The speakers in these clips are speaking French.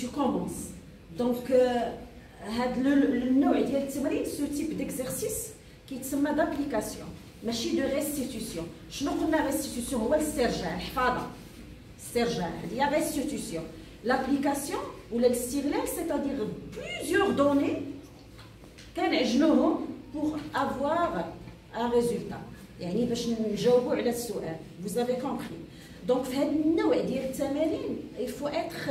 tu commences. Donc, ce type d'exercice qui est d'application, ماشي de restitution. شنو قلنا restitution هو الاسترجاع الحفاظة. استرجاع هي restitution. L'application ou l'estirlage, c'est-à-dire plusieurs données كنعجنوهم pour avoir un résultat. يعني باش نجاوبوا على السؤال. Vous avez compris. Donc في هذا النوع ديال التمارين il faut être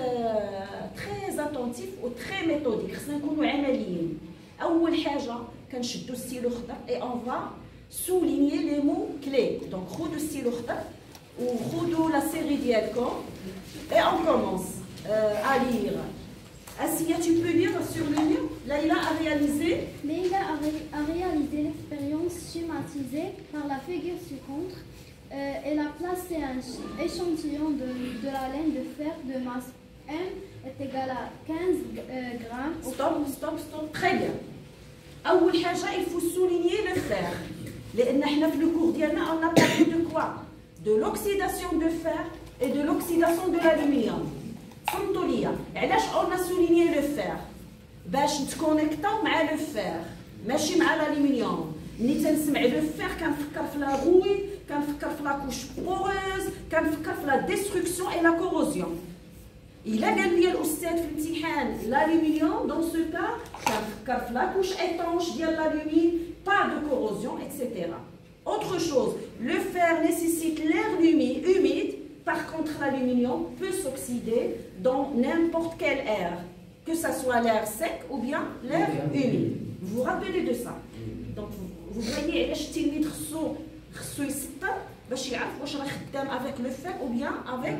très attentif و très méthodique. خصنا نكونوا عمليين. أول حاجة كنشدوا ستيلو خضر et on va souligner les mots clés. Donc خذوا ستيلو خضر وخذوا la série ديالكم et on commence à lire. Assia, tu peux lire sur le mur. Leïla a réalisé l'expérience schématisée par la figure ci-contre. Elle a placé un échantillon de la laine de fer de masse M est égal à 15 grammes. Stop. Très bien. أول حاجة il faut souligner le fer. لأن احنا في le cours ديالنا on a parlé de quoi? De l'oxydation de fer et de l'oxydation de l'aluminium. فهمتوا ليا علاش on a souligné le fer باش نتكونيكطاو مع لو فير ماشي مع الالومنيوم. ملي تنسمع لو فير كنفكر في لا روي، كنفكر في لا كوش بوغوز، كنفكر في لا ديستركسيون اي لا كوروزيون. الا قال لي الاستاذ في الامتحان الالومنيوم دون سو كا كنفكر في لا كوش ايطونش ديال الالومين با دو كوروزيون اكسيتيرا. Autre chose, le fer nécessite l'air humide. Par contre, l'aluminium peut s'oxyder dans n'importe quel air, que ce soit l'air sec ou bien l'air humide. Vous vous rappelez de ça? Donc, vous voyez, التلميذ خصو يسطر باش يعرف واش راه خدام avec le fer ou bien avec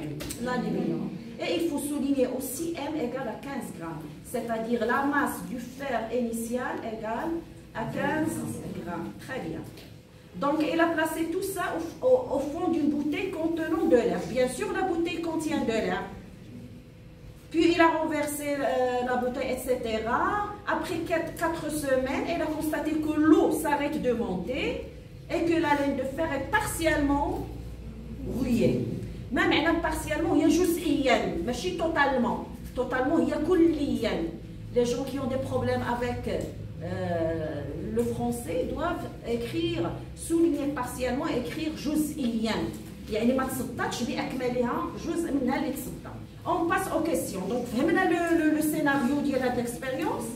l'aluminium. Et il faut souligner aussi M égale à 15 grammes, c'est-à-dire la masse du fer initial égale à 15 grammes. Très bien. Donc, il a placé tout ça au fond d'une bouteille contenant de l'air. Bien sûr, la bouteille contient de l'air. Puis, il a renversé la bouteille, etc. Après 4 semaines, il a constaté que l'eau s'arrête de monter et que la laine de fer est partiellement rouillée. Même partiellement, il y a جزئياً, mais pas totalement. Totalement, il y a كلياً. Les gens qui ont des problèmes avec le français doivent écrire, souligner partiellement, écrire جزئياً. يعني ما تصدقش بأكملها جزء منها اللي تصدق. On passe aux questions. Donc, فهمنا le scénario de cette expérience.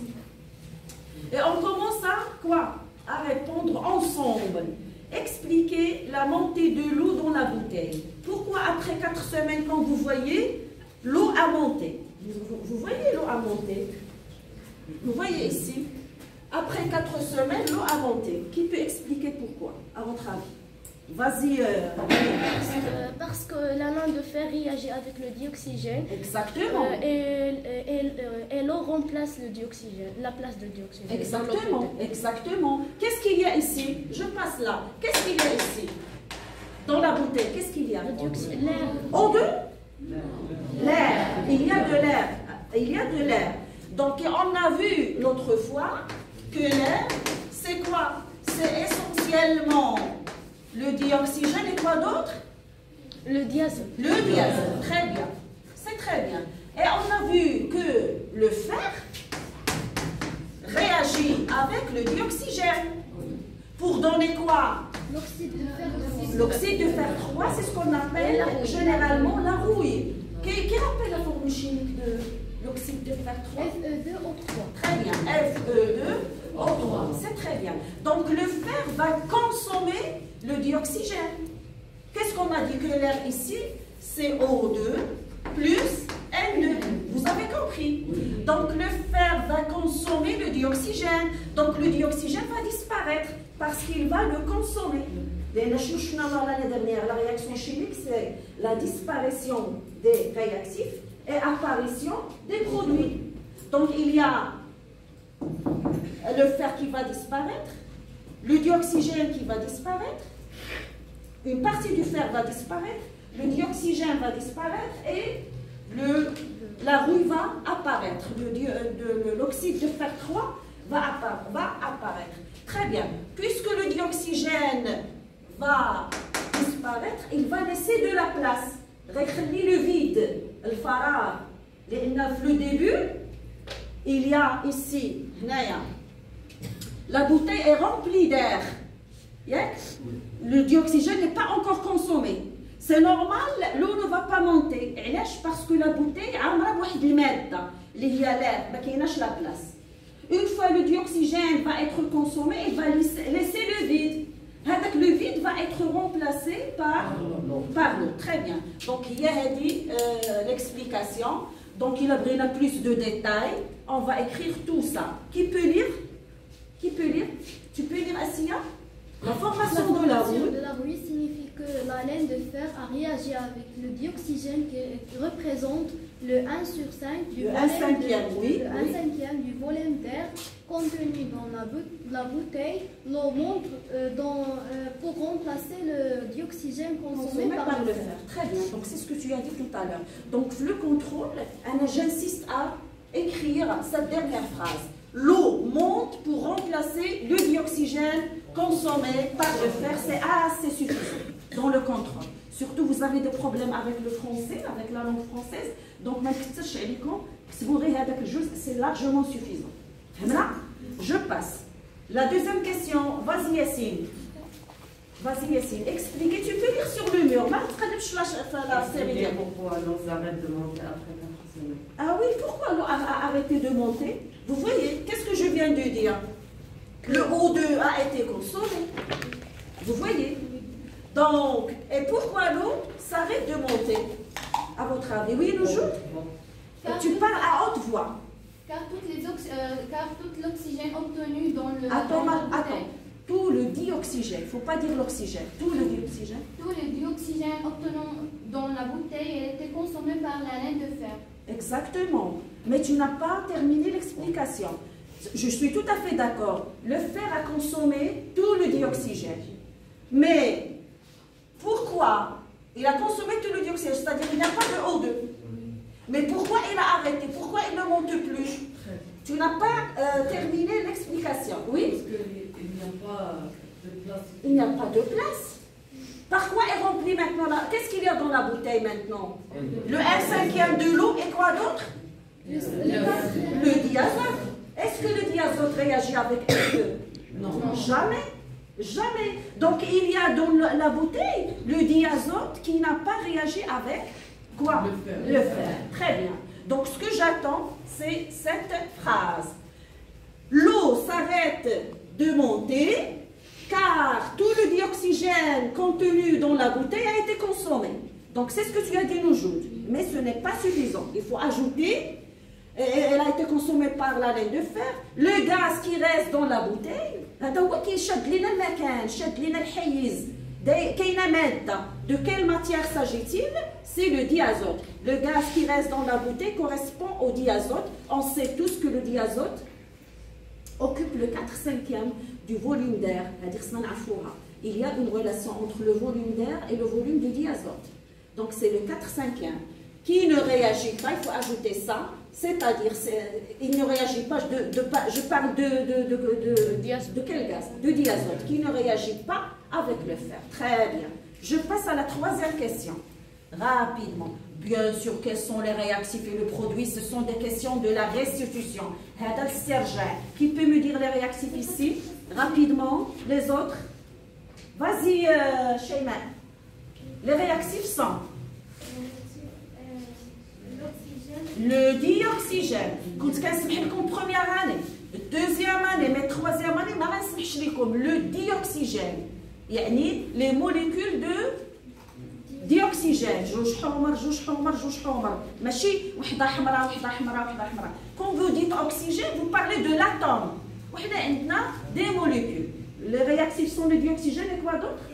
Et on commence à quoi? À répondre ensemble. Expliquer la montée de l'eau dans la bouteille. Pourquoi après 4 semaines, quand vous voyez, l'eau a monté? Vous voyez l'eau a monté? Vous voyez ici? Après 4 semaines, l'eau a monté. Qui peut expliquer pourquoi, à votre avis? Vas-y. Parce que la laine de fer réagit avec le dioxygène. Exactement. Et l'eau remplace le dioxygène, la place de dioxygène. Exactement. Qu'est-ce qu'il y a ici? Je passe là. Qu'est-ce qu'il y a ici? Dans la bouteille, qu'est-ce qu'il y a? L'air. O2? L'air. Il y a de l'air. Il y a de l'air. Donc, on a vu l'autre fois que l'air, c'est quoi? C'est essentiellement le dioxygène et quoi d'autre? Le diazote. Le diazote, très bien. C'est très bien. Et on a vu que le fer réagit avec le dioxygène. Pour donner quoi? L'oxyde de fer. L'oxyde de fer 3, c'est ce qu'on appelle généralement la rouille. Qui rappelle la formule chimique de l'oxyde de fer 3? Fe2O3. Très bien. Fe2O3. C'est très bien. Donc le fer va consommer le dioxygène. Qu'est-ce qu'on a dit? Que l'air ici, c'est O2 plus N2. Vous avez compris? Donc le fer va consommer le dioxygène. Donc le dioxygène va disparaître parce qu'il va le consommer. La réaction chimique, c'est la disparition des réactifs et apparition des produits. Donc il y a le fer qui va disparaître, le dioxygène qui va disparaître, une partie du fer va disparaître, le dioxygène va disparaître et la rouille va apparaître. L'oxyde de fer 3 va apparaître. Très bien. Puisque le dioxygène va disparaître, il va laisser de la place. Le vide, le farad. Le début, il y a ici, la bouteille est remplie d'air. Le dioxygène n'est pas encore consommé. C'est normal, l'eau ne va pas monter. Parce que la bouteille a l'air, la place. Une fois le dioxygène va être consommé, il va laisser le vide. Le vide va être remplacé par l'eau. Très bien. Donc il y a l'explication. Donc il y a plus de détails. On va écrire tout ça. Qui peut lire? Tu peux lire, Assia? La formation de la rouille signifie que la laine de fer a réagi avec le dioxygène qui représente le 1 sur 5 du du volume d'air contenu dans la bouteille. L'eau monte pour remplacer le dioxygène consommé par le fer. Très bien, donc c'est ce que tu as dit tout à l'heure. Donc le contrôle, j'insiste à écrire cette dernière phrase. L'eau monte pour remplacer le dioxygène consommé par le fer. C'est assez suffisant dans le contrôle. Surtout, vous avez des problèmes avec le français, avec la langue française. Donc, c'est largement suffisant. Je passe. La deuxième question, vas-y Yassine. Expliquez, tu peux lire sur le mur. Pourquoi l'eau s'arrête de monter après 4 semaines? Ah oui, pourquoi l'eau a arrêté de monter? Vous voyez, qu'est-ce que je viens de dire? Le O2 a été consommé. Vous voyez? Donc, et pourquoi l'eau s'arrête de monter? À votre avis, oui, nous jouons? Tu parles à haute voix. Car tout l'oxygène obtenu dans le... Attends. Tout le dioxygène, il ne faut pas dire l'oxygène. Tout le dioxygène obtenu dans la bouteille a été consommé par la laine de fer. Exactement. Mais tu n'as pas terminé l'explication. Je suis tout à fait d'accord. Le fer a consommé tout le dioxygène. Mais pourquoi il a consommé tout le dioxygène? C'est-à-dire qu'il n'y a pas de O2. Mais pourquoi il a arrêté? Pourquoi il ne monte plus? Tu n'as pas terminé l'explication. Oui? Parce qu'il n'y a pas de place. Il n'y a pas de place. Par quoi est rempli maintenant là? Qu'est-ce qu'il y a dans la bouteille maintenant? Le 1/5 de l'eau et quoi d'autre? Le diazote. Est-ce que le diazote réagit avec le feu? Non. Jamais. Donc il y a dans la bouteille le diazote qui n'a pas réagi avec quoi? Le fer. Très bien. Donc ce que j'attends, c'est cette phrase. L'eau s'arrête de monter car tout le dioxygène contenu dans la bouteille a été consommé. Donc c'est ce que tu as dit nous jours. Mais ce n'est pas suffisant. Il faut ajouter, elle a été consommée par la laine de fer, le gaz qui reste dans la bouteille, de quelle matière s'agit-il? C'est le diazote. Le gaz qui reste dans la bouteille correspond au diazote. On sait tous que le diazote occupe le 4/5 du volume d'air. Il y a une relation entre le volume d'air et le volume du diazote. Donc c'est le 4/5 qui ne réagit pas, il faut ajouter ça, c'est-à-dire il ne réagit pas, je parle de quel gaz? De diazote, qui ne réagit pas avec le fer. Très bien. Je passe à la troisième question. Rapidement. Bien sûr, quels sont les réactifs et le produit? Ce sont des questions de la restitution. Qui peut me dire les réactifs ici? Rapidement, les autres. Vas-y, Sheyman. Les réactifs sont le dioxygène. Quand on première année, deuxième année, mais troisième année, le dioxygène. Les molécules de dioxygène. Quand vous dites oxygène, vous parlez de l'atome. Des molécules. Les réactifs sont le dioxygène et quoi d'autre?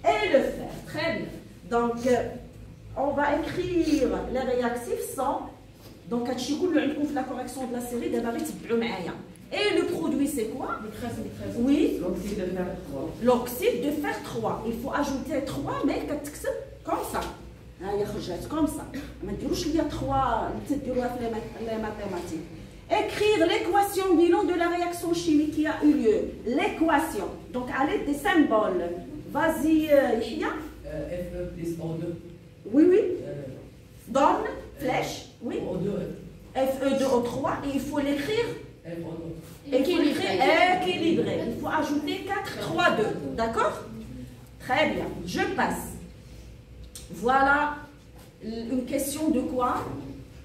Et le fer. Très bien. Donc, on va écrire les réactifs sont. Donc, la correction de la série, et le produit, c'est quoi? Oui. L'oxyde de fer 3. L'oxyde de fer 3. Il faut ajouter 3, mais comme ça. Comme ça. Il y a 3 les mathématiques. Écrire l'équation bilan de la réaction chimique qui a eu lieu. L'équation. Donc, à l'aide des symboles. Vas-y, Yahya. Fe plus O2. Oui. Donne, flèche. Oui. O2. Fe2O3 et il faut l'écrire équilibré. Il faut ajouter 4, 3, 2. D'accord? Très bien. Je passe. Voilà une question de quoi?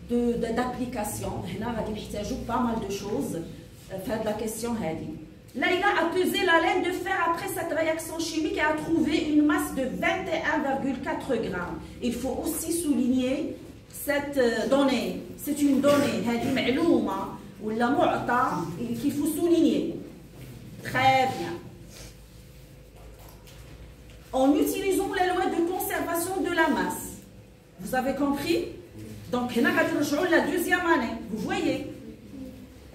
D'application. Là, on va pas mal de choses. Faire de la question. Laïla a pesé la laine de fer après cette réaction chimique et a trouvé une masse de 21,4 grammes. Il faut aussi souligner cette donnée. C'est une donnée. Ou la mu'ta qu'il faut souligner. Très bien. En utilisant les lois de conservation de la masse. Vous avez compris? Donc, la deuxième année. Vous voyez?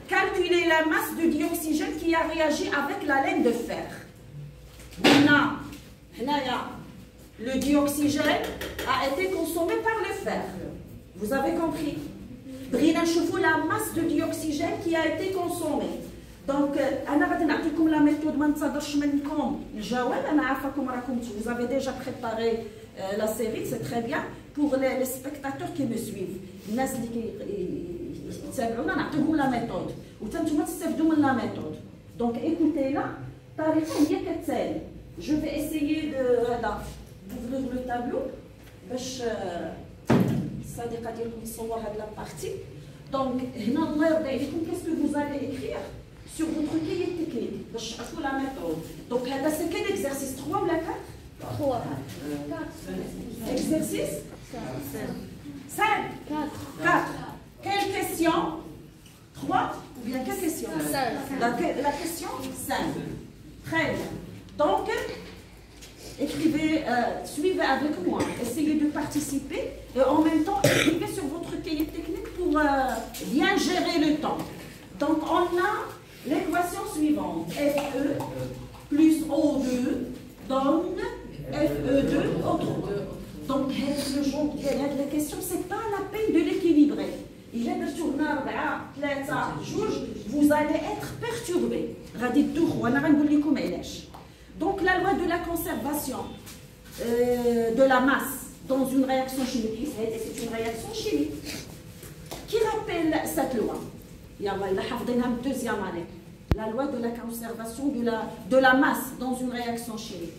Calculer la masse de dioxygène qui a réagi avec la laine de fer. Le dioxygène a été consommé par le fer. Vous avez compris? La masse de dioxygène qui a été consommée. Donc, la méthode vous avez déjà préparé la série, c'est très bien pour les spectateurs qui me suivent. La méthode. La méthode. Donc, écoutez-la. Je vais essayer d'ouvrir le tableau. La partie. Donc, qu'est-ce que vous allez écrire sur votre cahier technique? La méthode. Donc, c'est quel exercice? 3 ou 4? 3. Exercice 5. 4. Quelle question? 3 ou bien quelle question? 5. La question 5. Très bien. Donc, écrivez, suivez avec moi, essayez de participer et en même temps écrivez sur votre cahier technique pour bien gérer le temps. Donc on a l'équation suivante, Fe plus O2 donne Fe2O3. Donc le genre de la question, c'est pas la peine de l'équilibrer. Il est tourner 3 vous allez être perturbé. Donc la loi de la conservation de la masse dans une réaction chimique, c'est une réaction chimique. Qui rappelle cette loi? Il a deuxième année. La loi de la conservation de la masse dans une réaction chimique.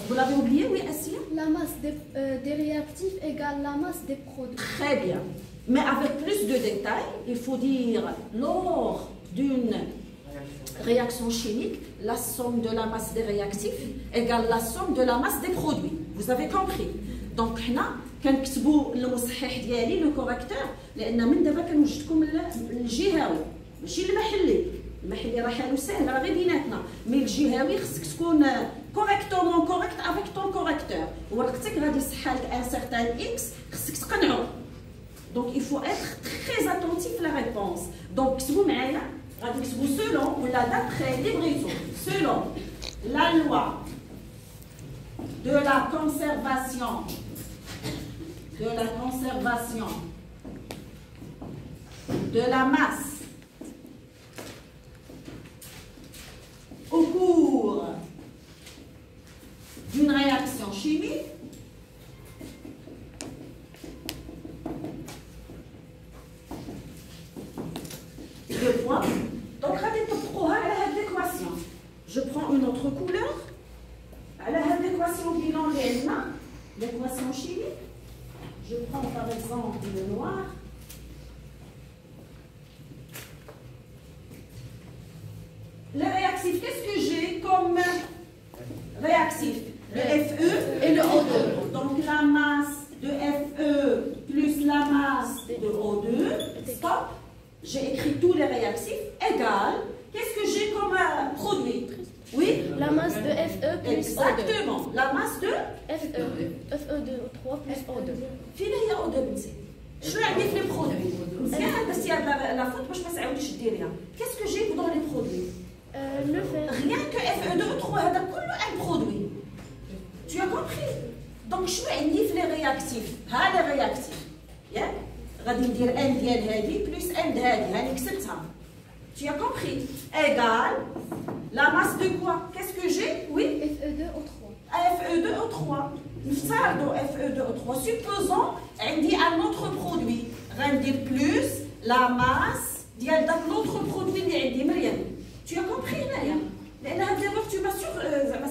Vous l'avez oublié, oui, Assia? La masse des réactifs égale la masse des produits. Très bien. Mais avec plus de détails, il faut dire lors d'une réaction chimique, la somme de la masse des réactifs égale la somme de la masse des produits. Vous avez compris? Donc, هنا كنكتبوا المصحح ديالي لو كوريكتور لان من دابا كنوجدكم الجهوي ماشي المحلي راه حالو سهل راه غير بيناتنا مي الجهوي خصك تكون كوريكتومون كوريكت افيك طون كوريكتور ورقتك غادي يصحى لك ان سيغتان اكس خصك تقنعو. Donc il faut être très attentif à la réponse. Donc كتبوا معايا غادي نكتبوا selon ولا d'après livraison selon la loi de la conservation de la masse au cours d'une réaction chimique deux points. Donc, l'équation. Je prends une autre couleur. L'équation bilan l'équation chimique. Je prends par exemple le noir. Le réactif, qu'est-ce que j'ai comme réactif? Le Fe et le O2. Donc la masse de Fe plus la masse de O2. Stop. J'ai écrit tous les réactifs égale. Qu'est-ce que j'ai comme produit? Oui? La masse de Fe plus exactement. O2. La masse de Fe2O3 plus O2. فين هي O2 بنتي؟ شنو عندي في لي برودوي؟ مزيان درتي هاد لا فوت باش ما تعاوديش ديريها. كيسكو جي دون لي برودوي؟ Le fer. Rien que Fe2O3 هذا كله un produit. Tu as compris? Donc شنو عندي في لي رياكتيف؟ ها لي رياكتيف. ياك؟ غادي ندير ان ديال هادي بلس ان د هادي هاني كسبتها. Tu as compris? Égale la masse de quoi? Qu'est-ce que j'ai? Oui? Fe2O3. Fe2O3. نفترضوا Fe2O3. Supposons عندي un autre produit غندير plus la masse ديال داك l'autre produit اللي عندي مريم. Tu as compris هنايا؟ لأن هاد l'erreur tu m'as زعما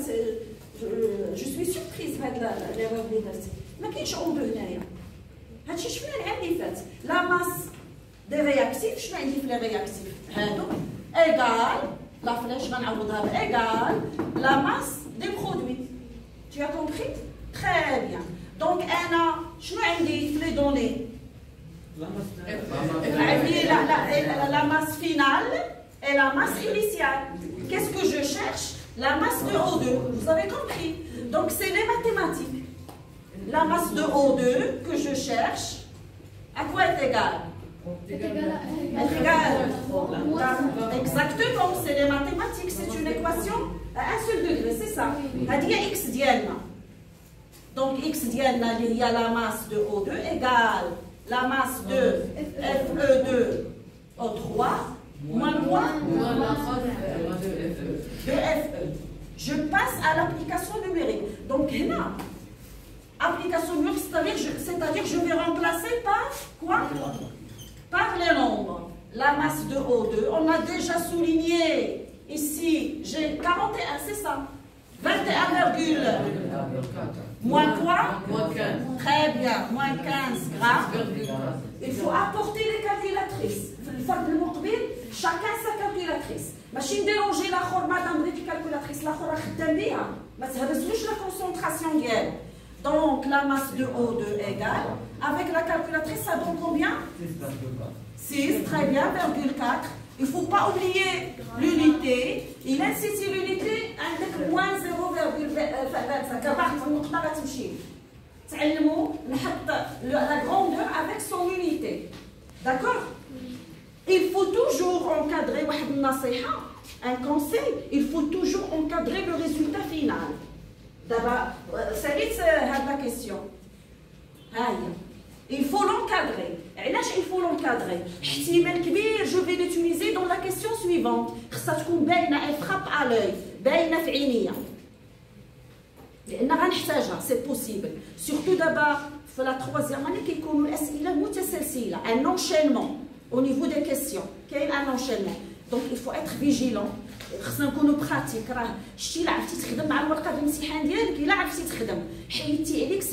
je suis surprise بهاد l'erreur اللي درتي. ما كاينش اون دو هنايا. هادشي شفنا العام اللي فات. لا ماس دي رياكتيف شنو عندي في لي رياكتيف؟ هادو ايغال لا فلاش غنعوضها بايغال لا ماس دي برودوي. Tu as compris? Très bien. Donc انا شنو عندي في لي دوني؟ عندي la masse finale et la masse initiale. Qu'est-ce que je cherche? La masse de O2. Vous avez compris? Donc c'est les mathématiques. La masse de O2 que je cherche, à quoi est égale? Est égale. Exactement, c'est les mathématiques, c'est une équation à un seul degré, c'est ça. Il y a x diana. Donc x diana, il y a la masse de O2 égale la masse de Fe2O3 moins quoi? De Fe. Je passe à l'application numérique. Donc là, application numérique, c'est-à-dire que je vais remplacer par quoi? Par les nombres. La masse de O2, on a déjà souligné ici, j'ai 41, c'est ça. 21, moins quoi? Moins 15. Très bien, moins 15 grammes. Il faut apporter les calculatrices. Chacun sa calculatrice. ماشي نديرونجي الاخر مادام بغيتي كالكولاتريس الاخر خدام بها ما تهبسلوش لا كونسونطراسيون ديالو. Donc la masse de O2 égale, avec la calculatrice, ça donne combien? 6, très bien, 4. Il ne faut pas oublier l'unité. Il insiste l'unité avec moins 0,25. La grandeur avec son unité. D'accord? Il faut toujours encadrer un conseil, il faut toujours encadrer le résultat final. D'abord, c'est la question. Il faut l'encadrer. Il faut l'encadrer. Je vais l'utiliser dans la question suivante. Elle frappe à l'œil. C'est possible. Surtout d'abord, la troisième année, il y a un enchaînement au niveau des questions. Il y a un enchaînement. Donc il faut être vigilant. خصنا نكونوا براتيك. راه شتي الا عرفتي تخدم مع الورقه ديال الامتحان ديالك الا عرفتي تخدم حيدتي عليك 70%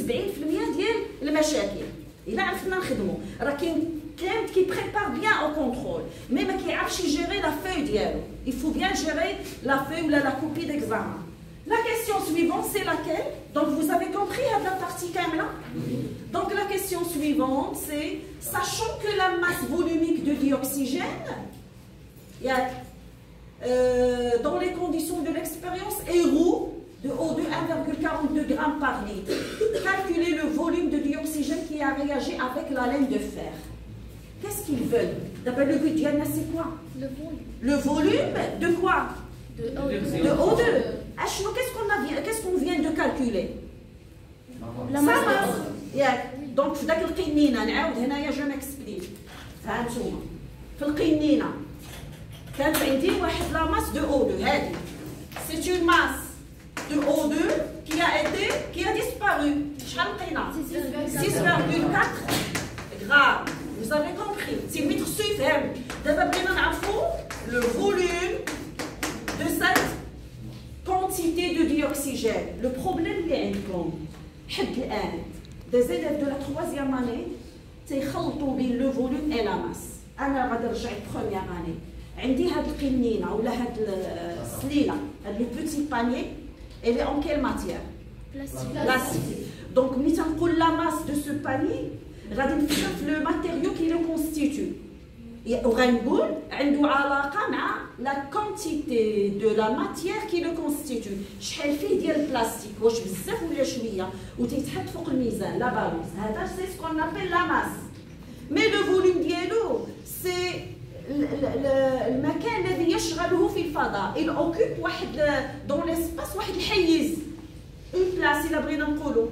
ديال المشاكل. الا عرفنا نخدموا راه كاين كي بريبار بيان او كونترول مي ما كيعرفش يجيري لا فوي ديالو. il faut bien gérer la feuille ou la copie d'examen. La question suivante c'est laquelle? Donc vous avez compris la partie كامله. Donc la question suivante c'est sachant que la masse volumique de dioxygène dans les conditions de l'expérience héros de O2 1,42 g par litre. Calculer le volume de dioxygène qui a réagi avec la laine de fer. Qu'est-ce qu'ils veulent? D'abord le but d'Yanna c'est quoi? Le volume de quoi? De O2. Qu'est-ce qu'on vient de calculer? La masse. Donc في ذاك القنينه نعاود هنايا جو ماكسبليك. ها نتوما في القنينه كانت عندي واحد لا ماس دو O2 هذه. C'est une masse de O2 qui a disparu. شحال لقينا؟ 6,4 grammes. Vous avez compris. C'est متر سفهم. دابا بغينا نعرفوا le volume de cette quantité de dioxygène. Le problème اللي عندكم حد الآن des élèves de la 3e année تيخلطوا بين le volume et la masse. أنا غادي نرجع première année. عندي هاد القنينه ولا هاد السليله هاد لو بوتي باني elle est en quelle matière? Plastique. Donc ملي تنقول la masse de ce panier غادي نفكر في لو ماتيريو كي لو كونستيتيو وغنقول عنده علاقه مع لا كونتيتي دو لا ماتيير كي لو كونستيتيو. شحال فيه ديال البلاستيك واش بزاف ولا شويه وتيتحط فوق الميزان لا بالونس. هذا سي سكون ابل لا ماس. مي لو فوليوم ديالو سي المكان الذي يشغله في الفضاء. il occupe واحد dans l'espace واحد الحيز une place. الا بغينا نقولوا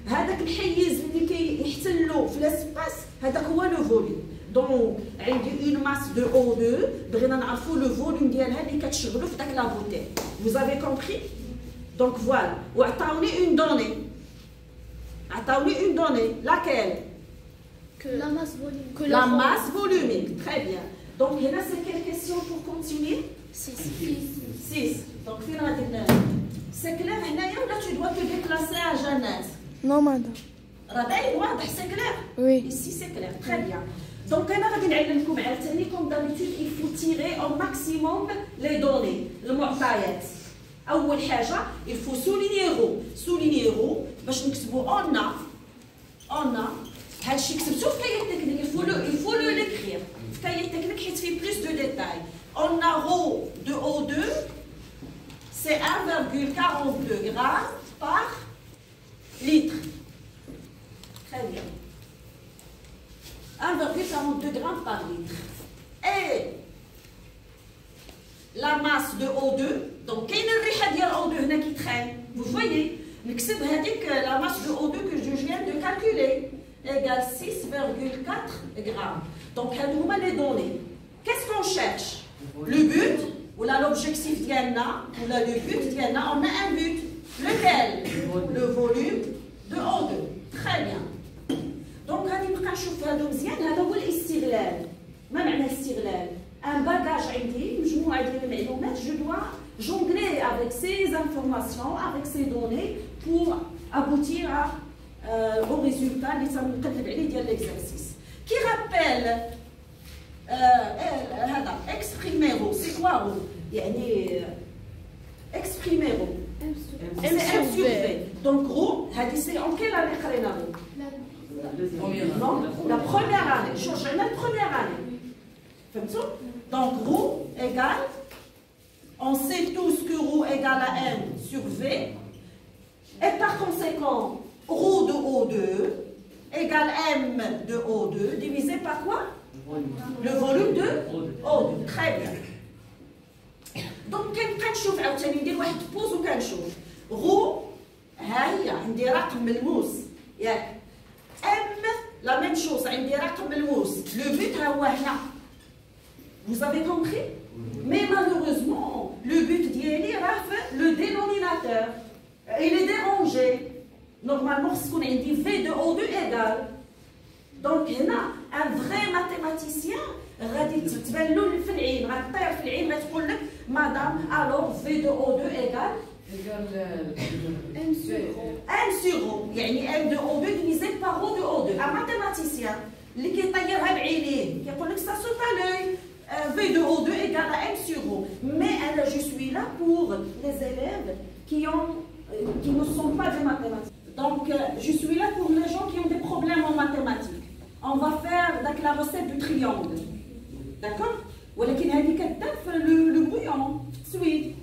هذاك الحيز اللي كيحتلوا في الاسباس هذاك هو لو فوليوم. دونك عندي une masse de O2 بغينا نعرفوا لو فوليوم ديالها اللي كتشغلوا في داك لا بوتيل. vous avez compris? donc voilà. وعطاوني une donnée. عطاوني une donnée laquelle La masse volumique. La masse volumique, très bien. Donc là, c'est quelle question pour continuer? 6. 6. Donc, c'est clair, là, tu dois te déplacer à Jeannette. Non, madame. C'est clair? Oui. Ici, c'est clair. Très bien. Donc, comme d'habitude, il faut tirer au maximum les données. Le معطيات. أول حاجة, il faut souligner رو. Souligner رو باش نكتبوا on a. هادشي كتبتو في كاية تكنيك. Il faut le l'écrire. في كاية تكنيك حيت فيه plus de détails. On a rho de O2, c'est 1,42 grammes par litre. Très bien. 1,42 grammes par litre. Et la masse de O2, donc quelle est الريحة ديال O2 هنا qui traîne. Vous voyez, نكتب هذيك la masse de O2 que je viens de calculer égale 6,4 grammes. Donc هادو هما les données. Qu'est-ce qu'on cherche? Le but, ou là l'objectif ديالنا, ou là le but ديالنا, on a un but. Lequel? Le volume de O2. Très bien. Donc غادي نبقى نشوف هادو مزيان. هذا هو الاستغلال. ما معنى الاستغلال؟ Un bagage عندي مجموعة ديال المعلومات. Je dois jongler avec ces informations, avec ces données pour aboutir au résultat اللي تنقلب عليه ديال l'exercice. Qui rappelle هذا exprimer rho, c'est quoi rho? يعني exprimer rho. M sur V. Donc rho, هذه c'est en quelle année قرينا rho? Non, la première année. Je la première année. فهمتوا? Donc rho égale, on sait tous que rho égale à M sur V. Et par conséquent, rho de O2 égale M de O2 divisé par quoi? Le volume de O2. Très bien. Donc, كنشوف عاوتاني ندير واحد بوز وكنشوف. رو ها هي عندي رقم ملموس ياك. M la même chose عندي رقم ملموس. Le but ها هو هنا. Vous avez compris? Mais malheureusement, le but ديالي راه في le dénominateur. Il est dérangé. Normalement, ce qu'on a dit, V de O2 égale. Donc, هنا, un vrai mathématicien, غادي تبان له في العين، غطير في العين غتقول لك مدام alors V de O2 égale M sur rho. M sur rho. يعني M de O2 divisé par rho de O2. Un mathématicien اللي كيطيرها بعينيه كيقول لك ça saute à l'œil. V de O2 égale à M sur rho. Mais je suis là pour les élèves qui ne sont pas des mathématiciens. Donc, je suis là pour les gens qui ont des problèmes en mathématiques. On va faire la recette du triangle. D'accord? ولكن هذه كتبان في لو بويون في التسويد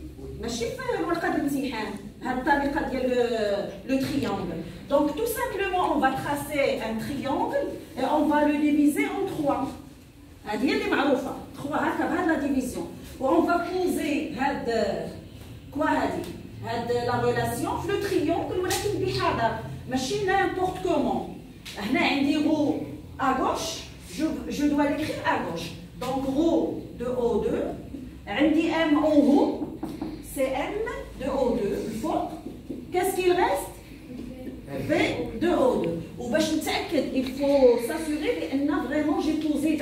ماشي في ورقه الامتحان هذه الطريقه ديال لو triangle. Donc tout simplement on va tracer un triangle et on va le diviser en 3. هذه هي اللي معروفه 3 هكا بهذه لا ديفيزيون. وon va poser هاد كوا هاد لا ريلاسيون في لو triangle ولكن بحذر ماشي n'importe comment. هنا عندي rho à gauche, je dois l'écrire à gauche. Donc rho de O2, عندي M en haut, c'est M de O2. Qu'est-ce qu'il reste? V de O2. Ou باش نتأكد, il faut s'assurer بأن vraiment j'ai posé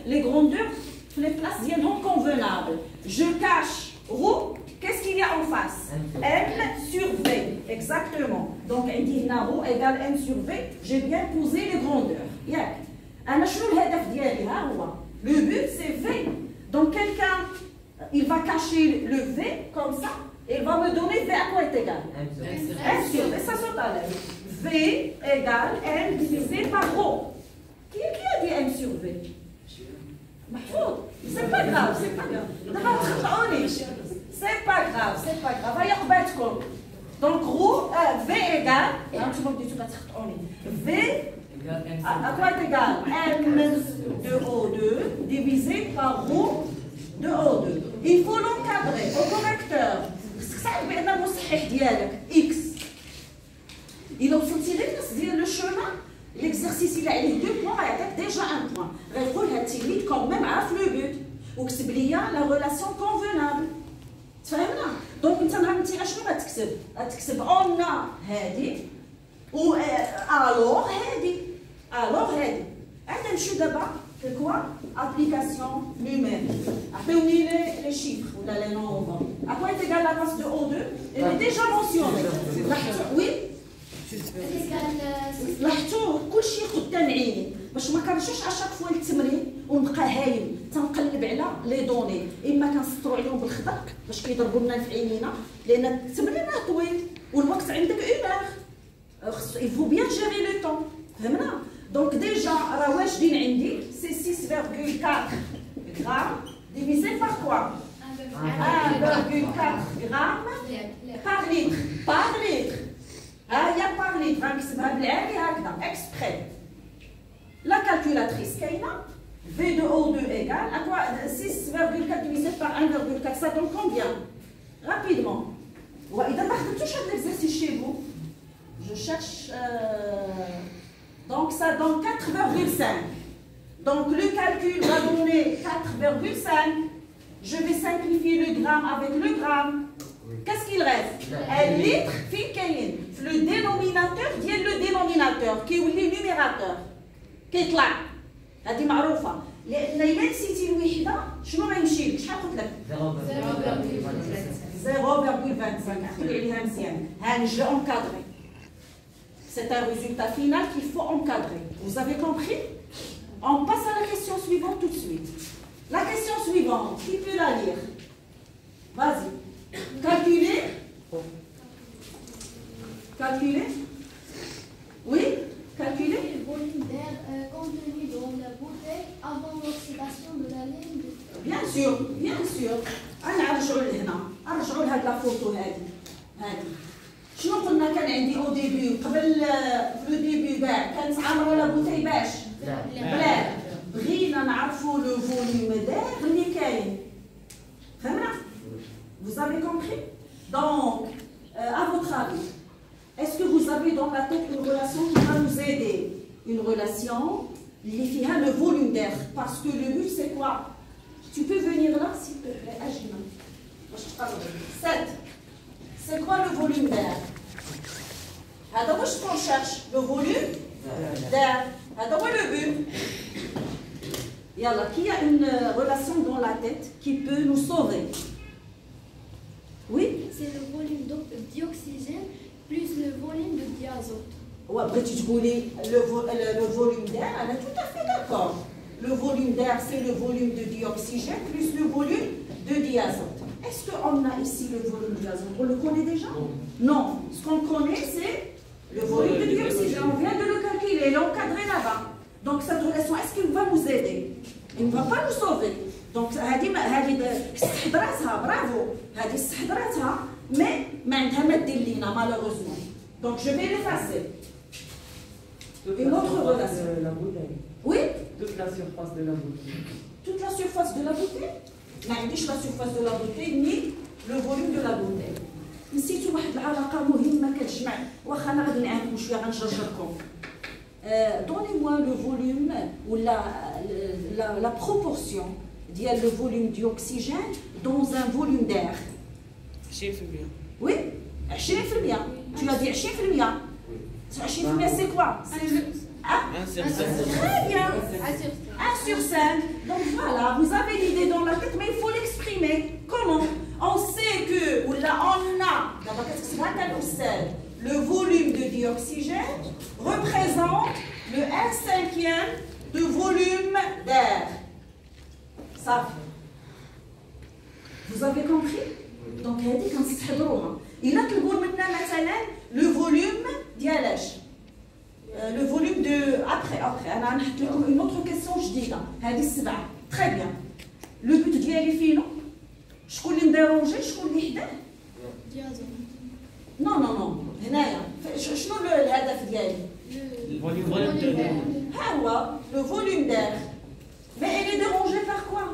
les grandeurs les places dialement convenables. Je cache rho. Qu'est-ce qu'il y a en face? M sur V. Exactement. Donc, عندي هنا rho égale M sur V. J'ai bien posé les grandeurs. ياك. أنا شنو الهدف ديالي؟ ها هو. Le but c'est V. Donc, quelqu'un, il va cacher le V comme ça. Et il va me donner V à quoi est égal? M sur V. Ça saute à l'air. V égale M divisé par rho. Qui a dit M sur V? محفوظ. C'est pas grave, c'est pas grave. دابا تخطئوني. C'est pas grave, c'est pas grave. هيا قبالتكم. Donc rho V égale. انتم بديتو كتخطئوني. V à quoi est égal? M de O2 divisé par rho de O2. Il faut l'encadrer au correcteur. صعب بأن المصحح ديالك X. إلا وصلتي للنص ديال لو شومان l'exercice il a عليه 2 points غيعطيك ديجا 1 point. غيقول هاد التلميذ كوميم عارف لو بوت وكتب ليا لا ريلاسيون كونفونابل. تفهمنا؟ دونك انت نهار الامتحان شنو غتكتب؟ غتكتب اون هادي و الوغ هادي. الوغ هادي عاد نمشيو دابا كوا ابليكاسيون نيميريك عطيوني لي شيفر ولا لي نومبر à quoi est égal la masse de O2 elle est déjà mentionnée oui لاحظتوا كلشي قدام عيني باش ما كنرجعش اشاك فوا للتمرين ونبقى هايم تنقلب على لي دوني اما كنسطروا عليهم بالخضر باش كيضربوا لنا في عينينا لان التمرين راه طويل والوقت عندك 1 heure il faut bien gérer le temps فهمنا دونك ديجا راه واجدين عندي سي 6,4 غرام divisé par quoi 1,4 غرام par litre par litre هي par litre غنكتبها بالعالي هكذا exprès la calculatrice كاينه V de O2 égale à quoi 6,4 divisé par 1,4 ça donne combien rapidement وإذا ما خدمتوش هاد l'exercice chez vous je cherche donc ça donne 4,5 donc le calcul va donner 4,5 je vais simplifier le gramme avec le gramme qu'est-ce qu'il reste un litre فين كاين في le dénominateur ديال le dénominateur كيولي numérateur كيطلع هذه معروفه لان الا نسيتي الوحده شنو غيمشي لك شحال قلت لك 0,25 عقلي عليها مزيان ها نجي encadrer c'est un résultat final qu'il faut encadrer vous avez compris on passe à la question suivante tout de suite la question suivante qui peut la lire vas-y calculer oui calculer le volume d'air contenu dans la bouteille avant l'oxydation de la laine de fer. bien sûr نرجعوا لهنا نرجعوا لهاد لا فوتو هادي شنو قلنا كان عندي او ديبي قبل لو ديبي كاع كانت عامره لا بوتي باش لا بغينا نعرفوا لو فوليوم داير اللي كاين فهمنا vous avez compris donc à votre avis est-ce que vous avez dans la tête une relation qui va nous aider une relation اللي فيها le volume d'air parce que le but c'est quoi tu peux venir là s'il te plaît Ajina 7 c'est quoi le volume d'air هذا واش qu'on cherche le volume d'air هذا هو le but يلا qui a une relation dans la tête qui peut nous sauver oui c'est le volume d'oxygène plus le volume de diazote بغيتي تقولي le volume d'air انا tout à fait d'accord le volume d'air c'est le volume de dioxygène plus le volume de diazote est-ce qu'on a ici le volume de diazote on le connaît déjà non ce qu'on connaît c'est le volume de dioxygène on vient de le calculer il est encadré là-bas donc cette relation est-ce qu'il va nous aider il ne va pas nous sauver donc هذه استحضرتها برافو هذه استحضرتها mais ما عندها ما دير لينا malheureusement donc je vais l'effacer une autre relation La bouteille. oui Toute la surface de la bouteille. toute la surface de la bouteille ما عنديش la surface de la bouteille ni le volume de la bouteille نسيتوا واحد العلاقه مهمه كتجمع واخا انا غادي نعاودكم شويه غنجرجركم donnez-moi le volume ou la proportion ديال le volume d'oxygène dans un volume d'air 20% oui 20% tu as dit 20% 20% c'est quoi très bien 1 sur 5 donc voilà vous avez l'idée dans la tête mais il faut l'exprimer comment on sait que ou là on a le volume de dioxygène représente le 1/5 de volume d'air ça vous avez compris donc هذه كنستحضروها الا طلبوا منا مثلا le volume ديال le volume de après انا نحط لكم une autre question جديده هذه السبعه très bien le but ديالي فينو شكون اللي مديرونجي شكون اللي حداه diazote نو هنايا شنو الهدف ديالي ها هو le volume d'air mais il est dérangé par quoi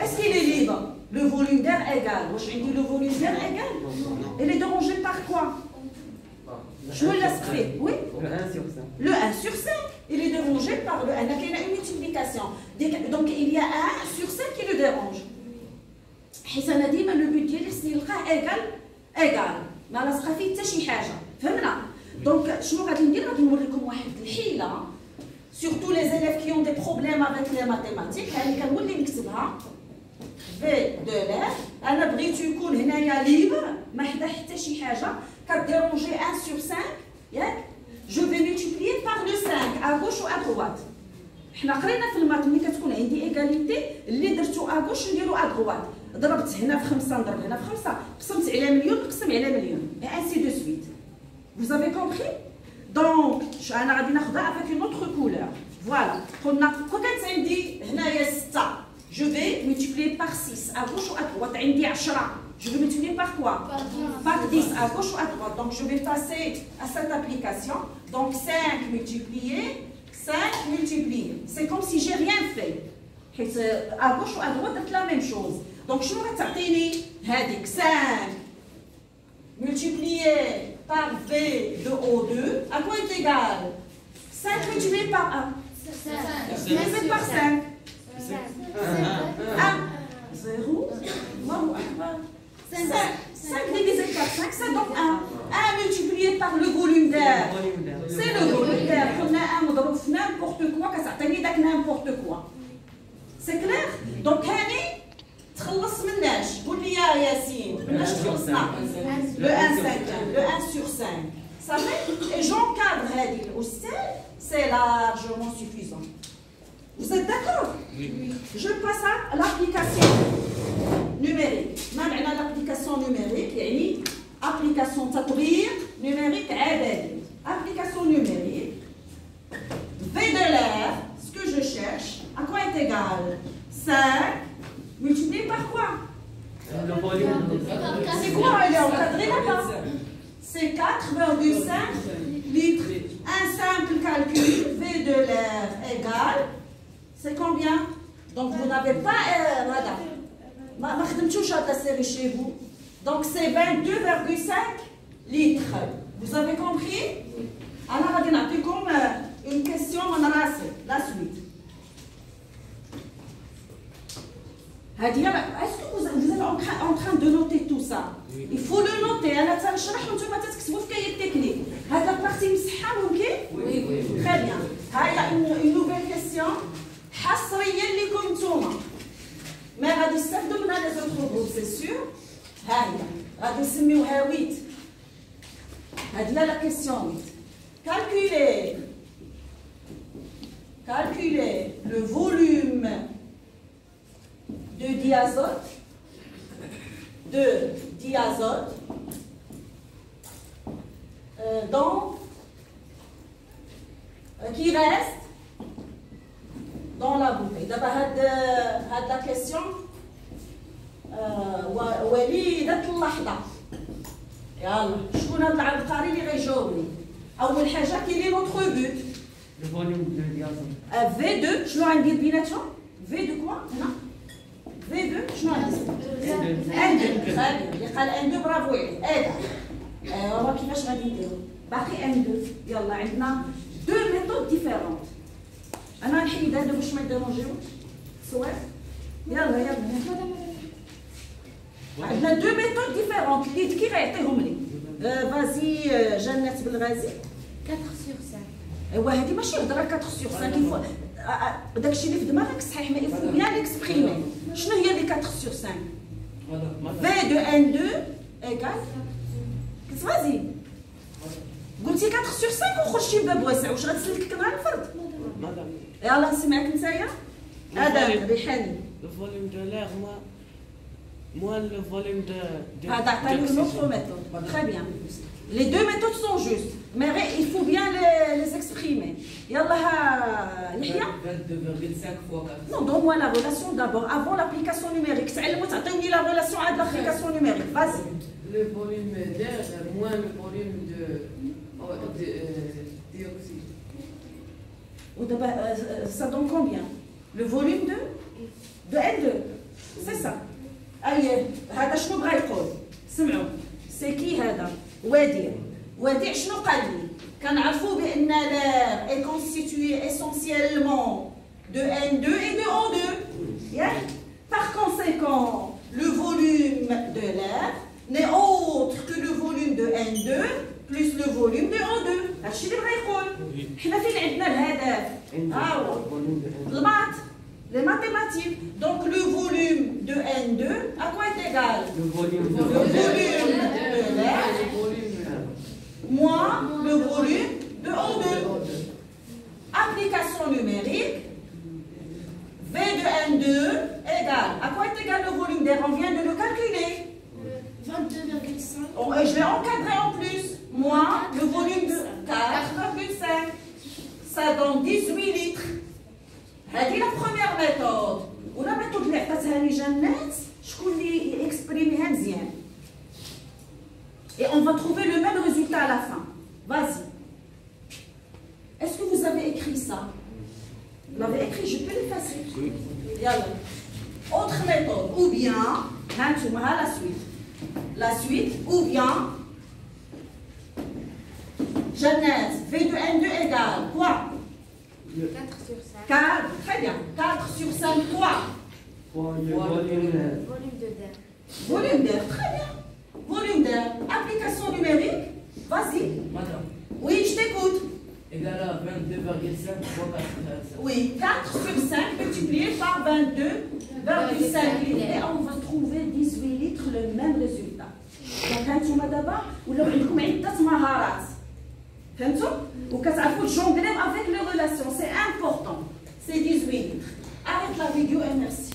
est-ce qu'il est libre le volume d'air égal واش عندي le volume d'air égal il est dérangé par quoi شنو l'esprit oui Le 1 sur 5. le 1 sur 5 il est dérangé par le 1 كاينه une multiplication donc il y a 1 sur 5 qui le dérange حيت انا ديما لو بوت ديالي خصني نلقاه ايغال ما لاصقه فيه حتى شي حاجه فهمنا دونك شنو غادي ندير غادي نوريكم واحد الحيله surtout les élèves qui ont des problèmes avec les mathématiques. يعني كنولي نكتبها V de l'air. أنا بغيت يكون هنايا libre ما حدا حتى شي حاجة كديرونجي 1 sur 5 ياك. Je vais multiplier par le 5 à gauche ou à droite. حنا قرينا في المات ملي كتكون عندي ايغاليتي اللي درتو ا غوش نديرو ا دروات. ضربت هنا في 5 نضرب هنا في 5 قسمت على مليون نقسم على مليون et ainsi de suite. Vous avez compris? Donc انا غادي ناخذها avec une autre couleur. Voilà. قلنا كنت عندي هنايا 6. Je vais multiplier par 6 à gauche ou à droite. عندي 10. Je vais multiplier par quoi? Par 10 à gauche ou à droite. Donc je vais passer à cette application. Donc 5 multiplié 5 multiplié. C'est comme si j'ai rien fait. À gauche ou à droite, c'est la même chose. Donc, je vais t'atteindre 5 multiplié par V de O2. À quoi est égal? 5 multiplié par 1. 5 divisé par 5. 1. 0. 5 divisé par 5, ça donne 1. 1 multiplié par le volume d'air. C'est le volume d'air. On a un مضروب في n'importe quoi كتعطيني داك n'importe quoi. C'est clair? Donc هاني تخلص مناش. قول لي يا ياسين مناش تخلصنا؟ Le 1 cinquième, le 1 sur 5. Ça fait? Et j'encadre هذه الأستاذ. C'est largement suffisant. Vous êtes d'accord? Oui. Je passe à l'application numérique. ما معنى l'application numérique؟ يعني application تطبيق numérique عددي. Application numérique. V de l'air, ce que je cherche, à quoi est égal? 5 multiplié par quoi? C'est quoi? Elle est encadrée là-bas. C'est 4,5 litres. Un simple calcul, V de l'air égale, c'est combien? Donc vous n'avez pas madame. ما خدمتوش هاد la série chez vous. Donc c'est 22,5 litres. Vous avez compris? أنا غادي نعطيكم une question من راسي. La suite. Est-ce que vous êtes en train de noter tout ça? Oui. Il faut le noter. أنا تنشرح وانتم تكتبوا في كاية التكنيك. هاد la partie مسحة ممكن؟ Oui. Très bien. هاي une nouvelle question حصريا لكم نتوما. ما غادي يستافدوا منها les autres groupes, c'est sûr. ها هي غادي نسميوها 8. هاد هي la question 8. Calculer le volume de diazote qui reste dans la bouteille. D'abord, la question وليدة اللحظة. يلا شكون هاد العبقري اللي غيجاوبني؟ أول حاجة كاين notre but. Le volume de diazote. V2 شنو غندير بيناتهم؟ V de quoi؟ هنا V2 شنو غندير؟ N2. اللي قال N2 برافو عليه. هذا كيفاش غادي نديرو؟ باقي N2. يلا عندنا دو ميثود ديفيرونت. أنا نحيد هذا باش ما يديرونجيوش. صواب؟ يلا عندنا دو ميثود ديفيرونت اللي كي غيعطيهم لي. فازي جنات بالغازي 4 sur 5. ايوا هذه ماشي هضره 4 sur 5 داكشي اللي في دماغك صحيح مي يفو بيان ليكسبريمي. شنو هي اللي 4 sur 5؟ V de N2 égale كتفازي قلتي 4 sur 5 وخرجتي بباب واسع. واش غتسلكك مع الفرد؟ يلا نسمعك نتايا. هذا ريحاني. Le volume de l'air, moi le volume de هذا عطاني une autre méthode. Très bien. Les deux méthodes sont justes, mais il faut bien les exprimer. Yallah, Yahya. 22,5 fois 4. Non, donne-moi la relation d'abord, avant l'application numérique. T'as la relation avec l'application numérique. Vas-y. Le volume d'air moins le volume de dioxyde. Ça donne combien? Le volume de N2. C'est ça. Allez, هذا شنو بغا يقول؟ سمعوا. C'est qui هذا؟ وديع شنو قال لي؟ كنعرفوا بان l'air est constitué essentiellement de N2 et de O2. Yeah? Par conséquent, le volume de l'air n'est autre que le volume de N2 plus le volume de O2. هادشي اللي بغا يقول. حنا فين عندنا الهدف؟ mathématiques. Donc le volume de N2, à quoi est égal? Le volume Le volume de l'air moins le volume de O2. Application numérique, V de N2 égale, à quoi est égal le volume d'air? On vient de le calculer. 22,5. Oh, et je l'ai encadré en plus. Moins le volume de 4,5. Ça donne 18 litres. C'est la première méthode. ولا méthode اللي عطاتها لي جنات شكون اللي اكسبريميها مزيان. Et on va trouver le même résultat à la fin. Vas-y. Est-ce que vous avez écrit ça? Vous l'avez écrit, je peux l'effacer. Yalla. Autre méthode, ou bien, la suite. La suite, ou bien, Jeannette, V de N2 égale quoi? 4 sur 5. 4, très bien. 4 sur 5, quoi? Le volume Volume de d'air. Volume d'air, très bien. Volume d'air, application numérique, vas-y. Madame, Oui, je t'écoute. égal à 22,5 fois 4,5. Oui, 4 sur 5 multiplié par 22,5 litres. Et on va trouver 18 litres, le même résultat. Donc, انتم دابا ولاو عندكم عدة مهارات. فهمتوا؟ وكتعرفوا تجونغليو avec les relations. C'est important. C'est 18 litres. Arrête la vidéo et merci.